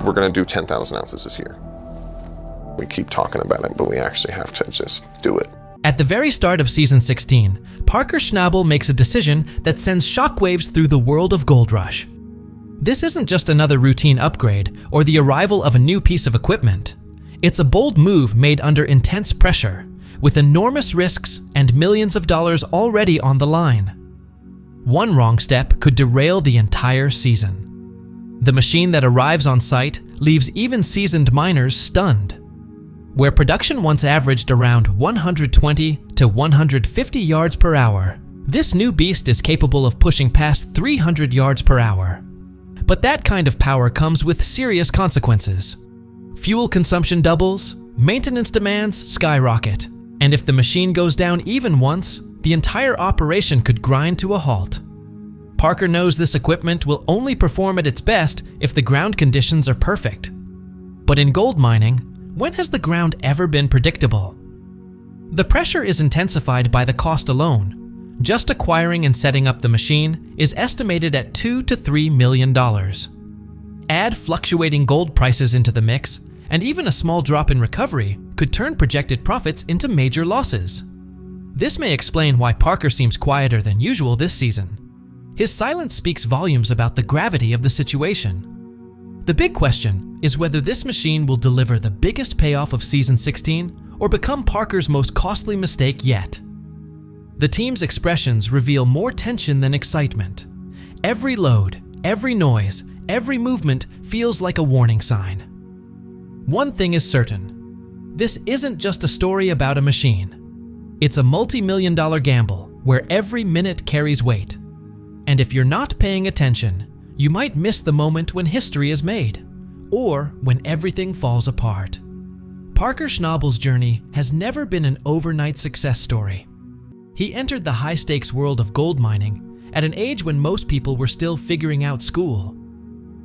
we're going to do 10,000 ounces this year. We keep talking about it, but we actually have to just do it. At the very start of season 16, Parker Schnabel makes a decision that sends shockwaves through the world of Gold Rush. This isn't just another routine upgrade or the arrival of a new piece of equipment. It's a bold move made under intense pressure, with enormous risks and millions of dollars already on the line. One wrong step could derail the entire season. The machine that arrives on site leaves even seasoned miners stunned. Where production once averaged around 120 to 150 yards per hour, this new beast is capable of pushing past 300 yards per hour. But that kind of power comes with serious consequences. Fuel consumption doubles, maintenance demands skyrocket, and if the machine goes down even once, the entire operation could grind to a halt. Parker knows this equipment will only perform at its best if the ground conditions are perfect. But in gold mining, when has the ground ever been predictable? The pressure is intensified by the cost alone. Just acquiring and setting up the machine is estimated at $2 to $3 million. Add fluctuating gold prices into the mix, and even a small drop in recovery could turn projected profits into major losses. This may explain why Parker seems quieter than usual this season. His silence speaks volumes about the gravity of the situation. The big question is whether this machine will deliver the biggest payoff of season 16 or become Parker's most costly mistake yet. The team's expressions reveal more tension than excitement. Every load, every noise, every movement feels like a warning sign. One thing is certain. This isn't just a story about a machine. It's a multi-million-dollar gamble where every minute carries weight. And if you're not paying attention, you might miss the moment when history is made, or when everything falls apart. Parker Schnabel's journey has never been an overnight success story. He entered the high-stakes world of gold mining at an age when most people were still figuring out school.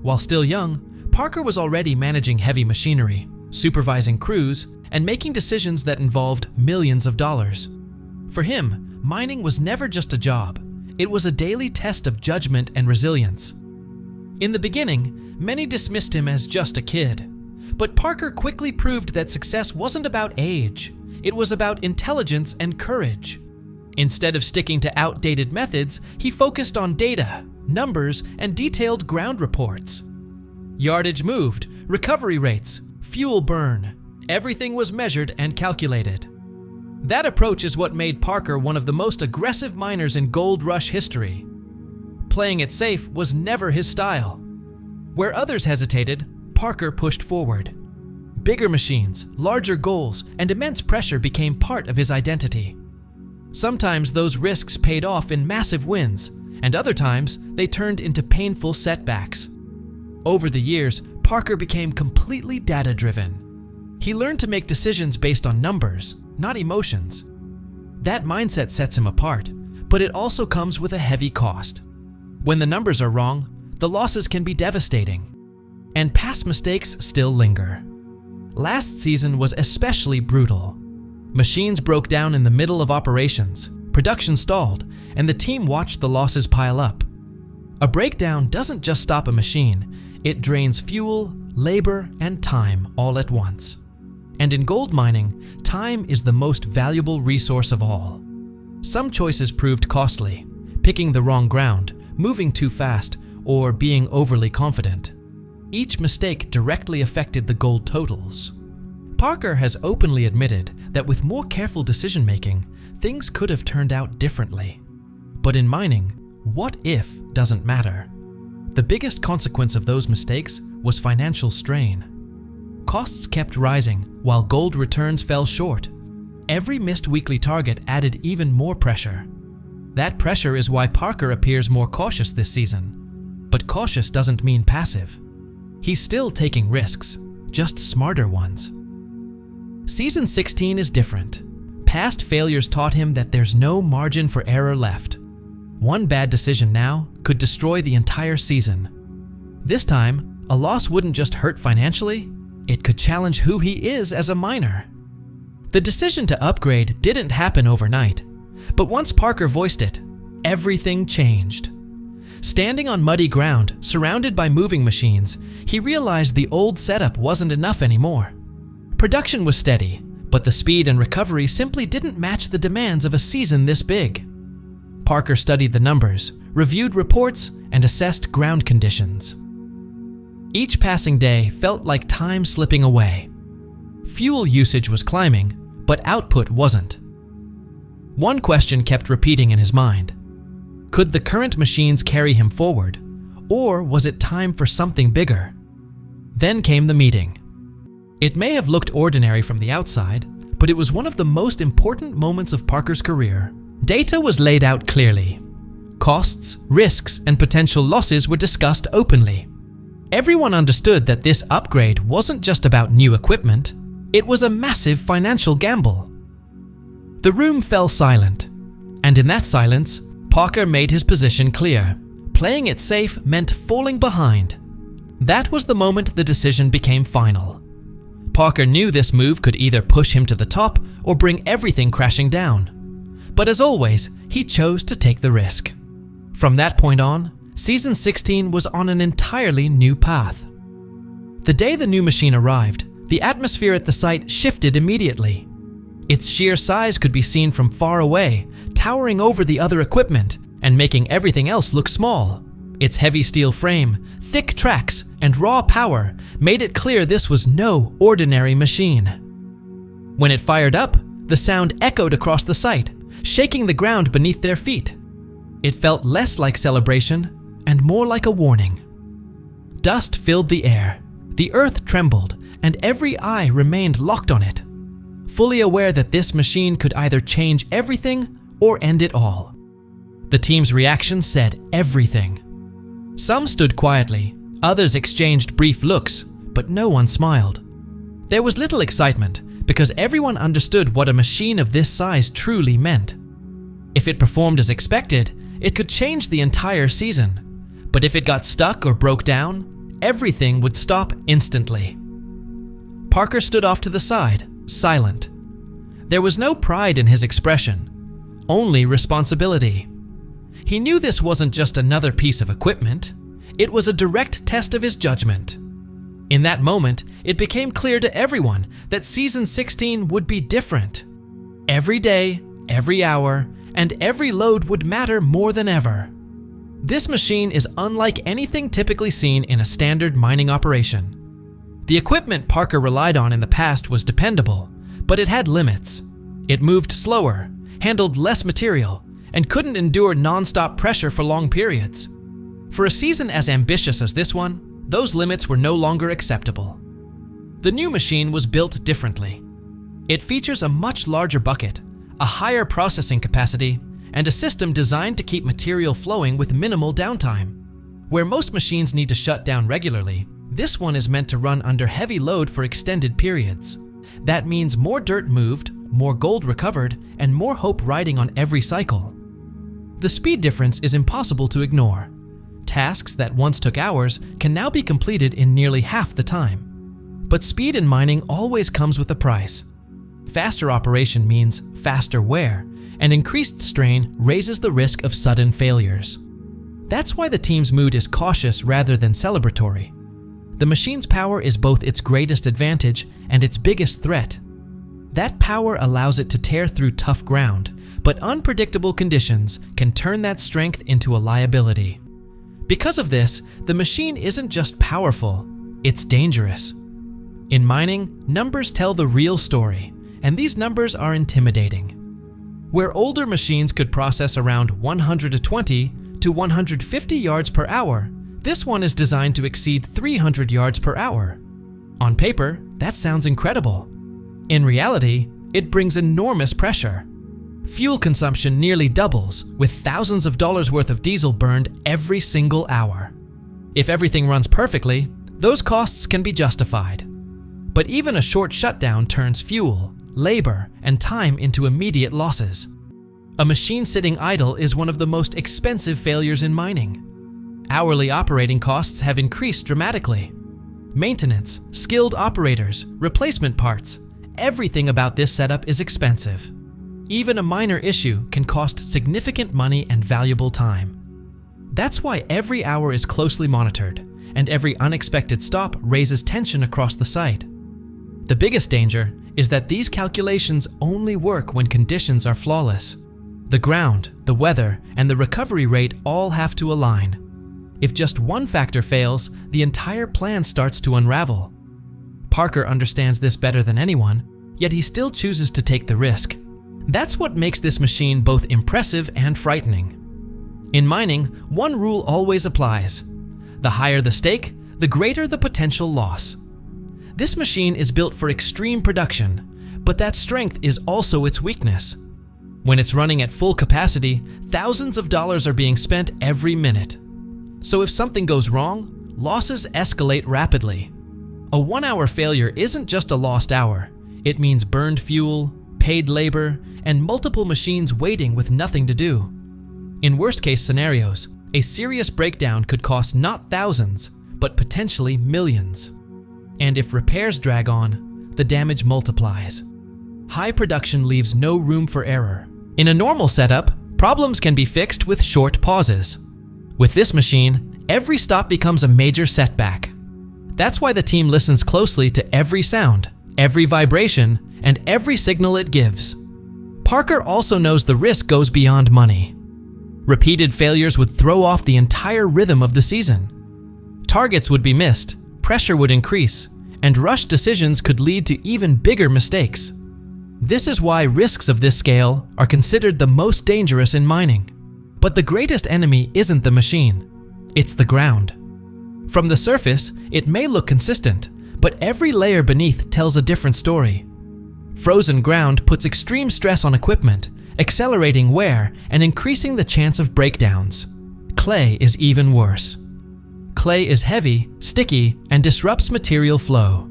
While still young, Parker was already managing heavy machinery, supervising crews, and making decisions that involved millions of dollars. For him, mining was never just a job. It was a daily test of judgment and resilience. In the beginning, many dismissed him as just a kid. But Parker quickly proved that success wasn't about age. It was about intelligence and courage. Instead of sticking to outdated methods, he focused on data, numbers, and detailed ground reports. Yardage moved, recovery rates, fuel burn. Everything was measured and calculated. That approach is what made Parker one of the most aggressive miners in Gold Rush history. Playing it safe was never his style. Where others hesitated, Parker pushed forward. Bigger machines, larger goals, and immense pressure became part of his identity. Sometimes those risks paid off in massive wins, and other times they turned into painful setbacks. Over the years, Parker became completely data-driven. He learned to make decisions based on numbers, not emotions. That mindset sets him apart, but it also comes with a heavy cost. When the numbers are wrong, the losses can be devastating, and past mistakes still linger. Last season was especially brutal. Machines broke down in the middle of operations, production stalled, and the team watched the losses pile up. A breakdown doesn't just stop a machine, it drains fuel, labor, and time all at once. And in gold mining, time is the most valuable resource of all. Some choices proved costly, picking the wrong ground, moving too fast, or being overly confident. Each mistake directly affected the gold totals. Parker has openly admitted that with more careful decision-making, things could have turned out differently. But in mining, what if doesn't matter. The biggest consequence of those mistakes was financial strain. Costs kept rising while gold returns fell short. Every missed weekly target added even more pressure. That pressure is why Parker appears more cautious this season. But cautious doesn't mean passive. He's still taking risks, just smarter ones. Season 16 is different. Past failures taught him that there's no margin for error left. One bad decision now could destroy the entire season. This time, a loss wouldn't just hurt financially, it could challenge who he is as a miner. The decision to upgrade didn't happen overnight, but once Parker voiced it, everything changed. Standing on muddy ground, surrounded by moving machines, he realized the old setup wasn't enough anymore. Production was steady, but the speed and recovery simply didn't match the demands of a season this big. Parker studied the numbers, reviewed reports, and assessed ground conditions. Each passing day felt like time slipping away. Fuel usage was climbing, but output wasn't. One question kept repeating in his mind. Could the current machines carry him forward, or was it time for something bigger? Then came the meeting. It may have looked ordinary from the outside, but it was one of the most important moments of Parker's career. Data was laid out clearly. Costs, risks, and potential losses were discussed openly. Everyone understood that this upgrade wasn't just about new equipment, it was a massive financial gamble. The room fell silent, and in that silence, Parker made his position clear. Playing it safe meant falling behind. That was the moment the decision became final. Parker knew this move could either push him to the top or bring everything crashing down. But as always, he chose to take the risk. From that point on, Season 16 was on an entirely new path. The day the new machine arrived, the atmosphere at the site shifted immediately. Its sheer size could be seen from far away, towering over the other equipment and making everything else look small. Its heavy steel frame, thick tracks, and raw power made it clear this was no ordinary machine. When it fired up, the sound echoed across the site, shaking the ground beneath their feet. It felt less like celebration and more like a warning. Dust filled the air, the earth trembled, and every eye remained locked on it, fully aware that this machine could either change everything or end it all. The team's reaction said everything. Some stood quietly, others exchanged brief looks, but no one smiled. There was little excitement because everyone understood what a machine of this size truly meant. If it performed as expected, it could change the entire season. But if it got stuck or broke down, everything would stop instantly. Parker stood off to the side, silent. There was no pride in his expression, only responsibility. He knew this wasn't just another piece of equipment, it was a direct test of his judgment. In that moment, it became clear to everyone that Season 16 would be different. Every day, every hour, and every load would matter more than ever. This machine is unlike anything typically seen in a standard mining operation. The equipment Parker relied on in the past was dependable, but it had limits. It moved slower, handled less material, and couldn't endure non-stop pressure for long periods. For a season as ambitious as this one, those limits were no longer acceptable. The new machine was built differently. It features a much larger bucket, a higher processing capacity, and a system designed to keep material flowing with minimal downtime. Where most machines need to shut down regularly, this one is meant to run under heavy load for extended periods. That means more dirt moved, more gold recovered, and more hope riding on every cycle. The speed difference is impossible to ignore. Tasks that once took hours can now be completed in nearly half the time. But speed in mining always comes with a price. Faster operation means faster wear, and increased strain raises the risk of sudden failures. That's why the team's mood is cautious rather than celebratory. The machine's power is both its greatest advantage and its biggest threat. That power allows it to tear through tough ground, but unpredictable conditions can turn that strength into a liability. Because of this, the machine isn't just powerful, it's dangerous. In mining, numbers tell the real story, and these numbers are intimidating. Where older machines could process around 120 to 150 yards per hour, this one is designed to exceed 300 yards per hour. On paper, that sounds incredible. In reality, it brings enormous pressure. Fuel consumption nearly doubles, with thousands of dollars worth of diesel burned every single hour. If everything runs perfectly, those costs can be justified. But even a short shutdown turns fuel, labor, and time into immediate losses. A machine sitting idle is one of the most expensive failures in mining. Hourly operating costs have increased dramatically. Maintenance, skilled operators, replacement parts, everything about this setup is expensive. Even a minor issue can cost significant money and valuable time. That's why every hour is closely monitored, and every unexpected stop raises tension across the site. The biggest danger is that these calculations only work when conditions are flawless. The ground, the weather, and the recovery rate all have to align. If just one factor fails, the entire plan starts to unravel. Parker understands this better than anyone, yet he still chooses to take the risk. That's what makes this machine both impressive and frightening. In mining, one rule always applies. The higher the stake, the greater the potential loss. This machine is built for extreme production, but that strength is also its weakness. When it's running at full capacity, thousands of dollars are being spent every minute. So if something goes wrong, losses escalate rapidly. A 1-hour failure isn't just a lost hour. It means burned fuel, paid labor, and multiple machines waiting with nothing to do. In worst-case scenarios, a serious breakdown could cost not thousands, but potentially millions. And if repairs drag on, the damage multiplies. High production leaves no room for error. In a normal setup, problems can be fixed with short pauses. With this machine, every stop becomes a major setback. That's why the team listens closely to every sound, every vibration, and every signal it gives. Parker also knows the risk goes beyond money. Repeated failures would throw off the entire rhythm of the season. Targets would be missed, pressure would increase, and rushed decisions could lead to even bigger mistakes. This is why risks of this scale are considered the most dangerous in mining. But the greatest enemy isn't the machine, it's the ground. From the surface, it may look consistent, but every layer beneath tells a different story. Frozen ground puts extreme stress on equipment, accelerating wear and increasing the chance of breakdowns. Clay is even worse. Clay is heavy, sticky, and disrupts material flow.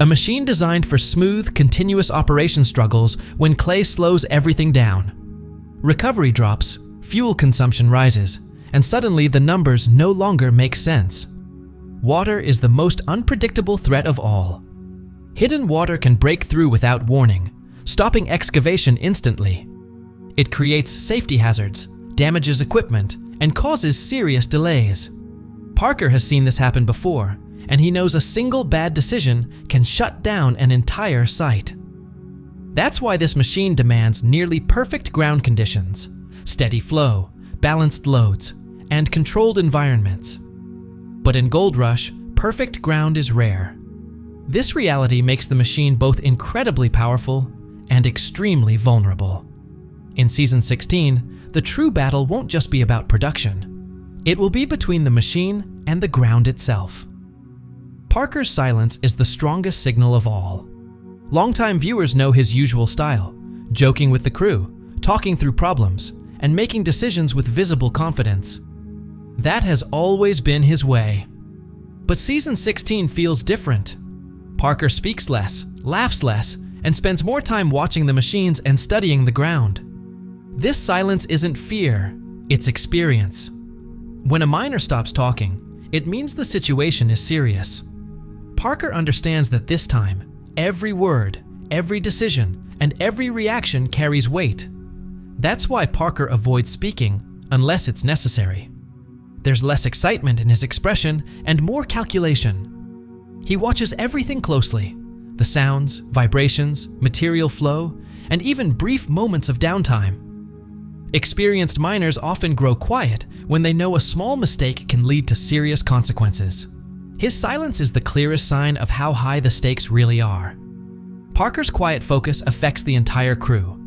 A machine designed for smooth, continuous operation struggles when clay slows everything down. Recovery drops, fuel consumption rises, and suddenly the numbers no longer make sense. Water is the most unpredictable threat of all. Hidden water can break through without warning, stopping excavation instantly. It creates safety hazards, damages equipment, and causes serious delays. Parker has seen this happen before, and he knows a single bad decision can shut down an entire site. That's why this machine demands nearly perfect ground conditions, steady flow, balanced loads, and controlled environments. But in Gold Rush, perfect ground is rare. This reality makes the machine both incredibly powerful and extremely vulnerable. In Season 16, the true battle won't just be about production. It will be between the machine and the ground itself. Parker's silence is the strongest signal of all. Longtime viewers know his usual style, joking with the crew, talking through problems, and making decisions with visible confidence. That has always been his way. But Season 16 feels different. Parker speaks less, laughs less, and spends more time watching the machines and studying the ground. This silence isn't fear, it's experience. When a miner stops talking, it means the situation is serious. Parker understands that this time, every word, every decision, and every reaction carries weight. That's why Parker avoids speaking unless it's necessary. There's less excitement in his expression and more calculation. He watches everything closely: the sounds, vibrations, material flow, and even brief moments of downtime. Experienced miners often grow quiet when they know a small mistake can lead to serious consequences. His silence is the clearest sign of how high the stakes really are. Parker's quiet focus affects the entire crew.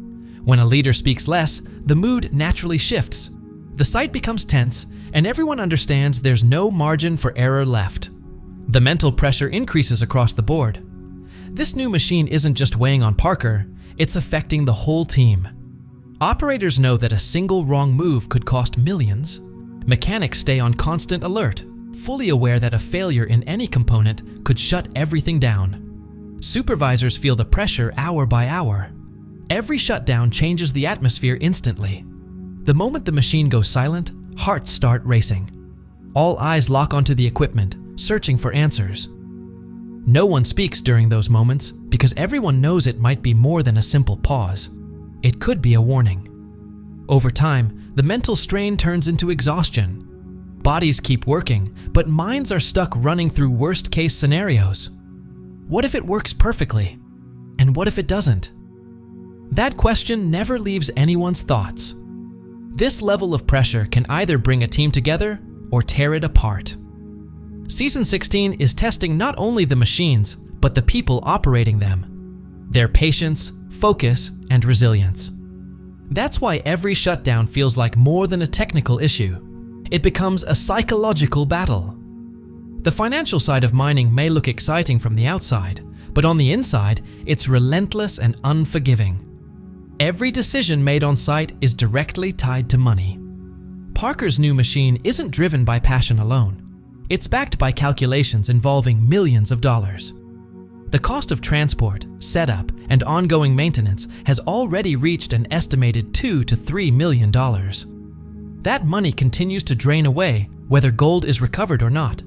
When a leader speaks less, the mood naturally shifts. The site becomes tense, and everyone understands there's no margin for error left. The mental pressure increases across the board. This new machine isn't just weighing on Parker, it's affecting the whole team. Operators know that a single wrong move could cost millions. Mechanics stay on constant alert, fully aware that a failure in any component could shut everything down. Supervisors feel the pressure hour by hour. Every shutdown changes the atmosphere instantly. The moment the machine goes silent, hearts start racing. All eyes lock onto the equipment, searching for answers. No one speaks during those moments because everyone knows it might be more than a simple pause. It could be a warning. Over time, the mental strain turns into exhaustion. Bodies keep working, but minds are stuck running through worst-case scenarios. What if it works perfectly? And what if it doesn't? That question never leaves anyone's thoughts. This level of pressure can either bring a team together or tear it apart. Season 16 is testing not only the machines, but the people operating them, their patience, focus, and resilience. That's why every shutdown feels like more than a technical issue. It becomes a psychological battle. The financial side of mining may look exciting from the outside, but on the inside, it's relentless and unforgiving. Every decision made on site is directly tied to money. Parker's new machine isn't driven by passion alone. It's backed by calculations involving millions of dollars. The cost of transport, setup, and ongoing maintenance has already reached an estimated $2 to $3 million. That money continues to drain away whether gold is recovered or not.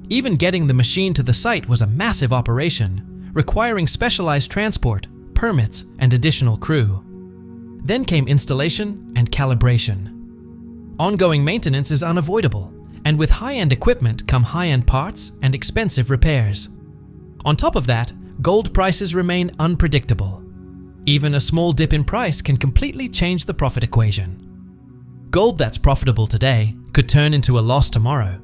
Even getting the machine to the site was a massive operation, requiring specialized transport, permits, and additional crew. Then came installation and calibration. Ongoing maintenance is unavoidable, and with high-end equipment come high-end parts and expensive repairs. On top of that, gold prices remain unpredictable. Even a small dip in price can completely change the profit equation. Gold that's profitable today could turn into a loss tomorrow.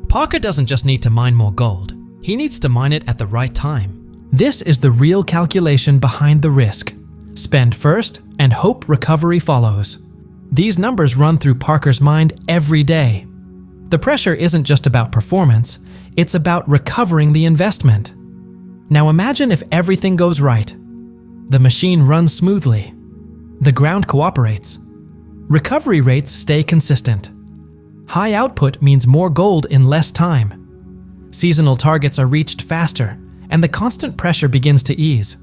Parker doesn't just need to mine more gold, he needs to mine it at the right time. This is the real calculation behind the risk. Spend first and hope recovery follows. These numbers run through Parker's mind every day. The pressure isn't just about performance, it's about recovering the investment. Now imagine if everything goes right. The machine runs smoothly. The ground cooperates. Recovery rates stay consistent. High output means more gold in less time. Seasonal targets are reached faster, and the constant pressure begins to ease.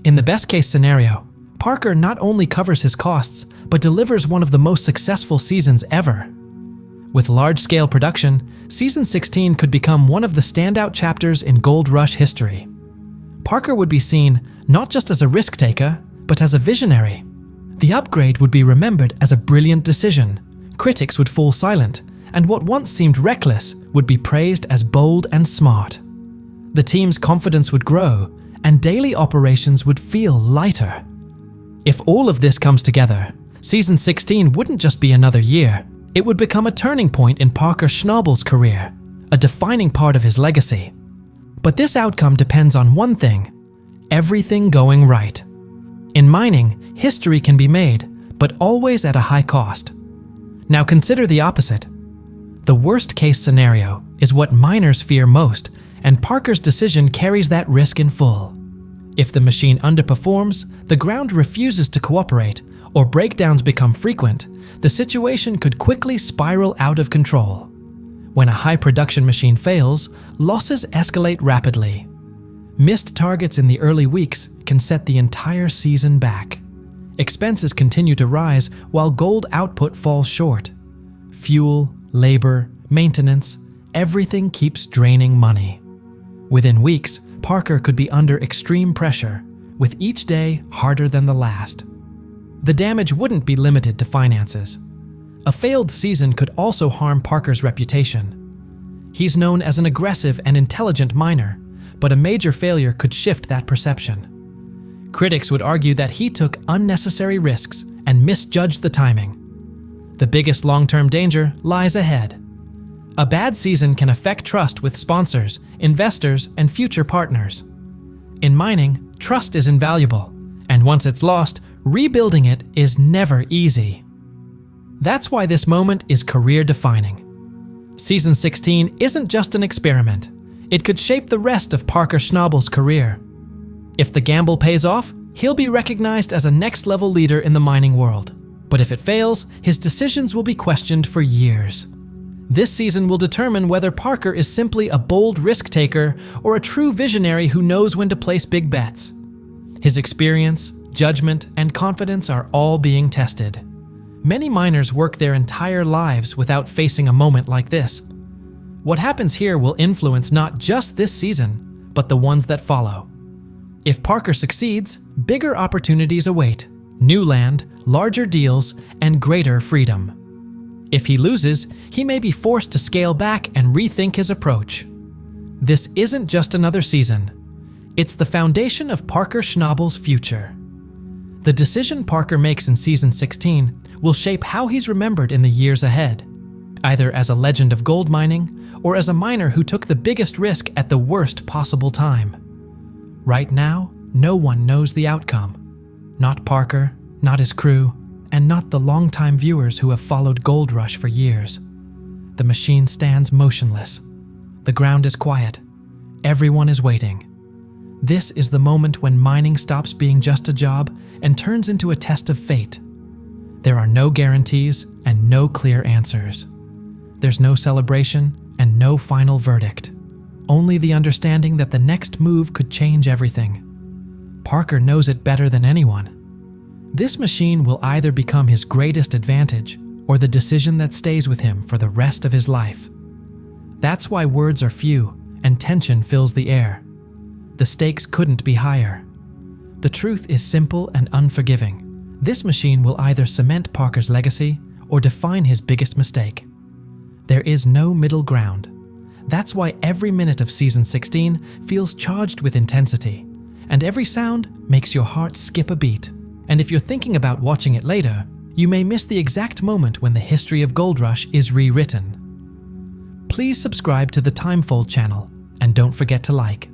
In the best-case scenario, Parker not only covers his costs, but delivers one of the most successful seasons ever. With large-scale production, Season 16 could become one of the standout chapters in Gold Rush history. Parker would be seen not just as a risk-taker, but as a visionary. The upgrade would be remembered as a brilliant decision. Critics would fall silent, and what once seemed reckless would be praised as bold and smart. The team's confidence would grow, and daily operations would feel lighter. If all of this comes together, Season 16 wouldn't just be another year, it would become a turning point in Parker Schnabel's career, a defining part of his legacy. But this outcome depends on one thing: everything going right. In mining, history can be made, but always at a high cost. Now consider the opposite. The worst-case scenario is what miners fear most, and Parker's decision carries that risk in full. If the machine underperforms, the ground refuses to cooperate, or breakdowns become frequent, the situation could quickly spiral out of control. When a high-production machine fails, losses escalate rapidly. Missed targets in the early weeks can set the entire season back. Expenses continue to rise while gold output falls short. Fuel, labor, maintenance, everything keeps draining money. Within weeks, Parker could be under extreme pressure, with each day harder than the last. The damage wouldn't be limited to finances. A failed season could also harm Parker's reputation. He's known as an aggressive and intelligent miner, but a major failure could shift that perception. Critics would argue that he took unnecessary risks and misjudged the timing. The biggest long-term danger lies ahead. A bad season can affect trust with sponsors, investors, and future partners. In mining, trust is invaluable, and once it's lost, rebuilding it is never easy. That's why this moment is career-defining. Season 16 isn't just an experiment. It could shape the rest of Parker Schnabel's career. If the gamble pays off, he'll be recognized as a next-level leader in the mining world. But if it fails, his decisions will be questioned for years. This season will determine whether Parker is simply a bold risk-taker or a true visionary who knows when to place big bets. His experience, judgment, and confidence are all being tested. Many miners work their entire lives without facing a moment like this. What happens here will influence not just this season, but the ones that follow. If Parker succeeds, bigger opportunities await: new land, larger deals, and greater freedom. If he loses, he may be forced to scale back and rethink his approach. This isn't just another season. It's the foundation of Parker Schnabel's future. The decision Parker makes in season 16 will shape how he's remembered in the years ahead, either as a legend of gold mining or as a miner who took the biggest risk at the worst possible time. Right now, no one knows the outcome. Not Parker, not his crew, and not the longtime viewers who have followed Gold Rush for years. The machine stands motionless. The ground is quiet. Everyone is waiting. This is the moment when mining stops being just a job and turns into a test of fate. There are no guarantees and no clear answers. There's no celebration and no final verdict. Only the understanding that the next move could change everything. Parker knows it better than anyone. This machine will either become his greatest advantage or the decision that stays with him for the rest of his life. That's why words are few and tension fills the air. The stakes couldn't be higher. The truth is simple and unforgiving. This machine will either cement Parker's legacy or define his biggest mistake. There is no middle ground. That's why every minute of season 16 feels charged with intensity, and every sound makes your heart skip a beat. And if you're thinking about watching it later, you may miss the exact moment when the history of Gold Rush is rewritten. Please subscribe to the Timefold channel, and don't forget to like.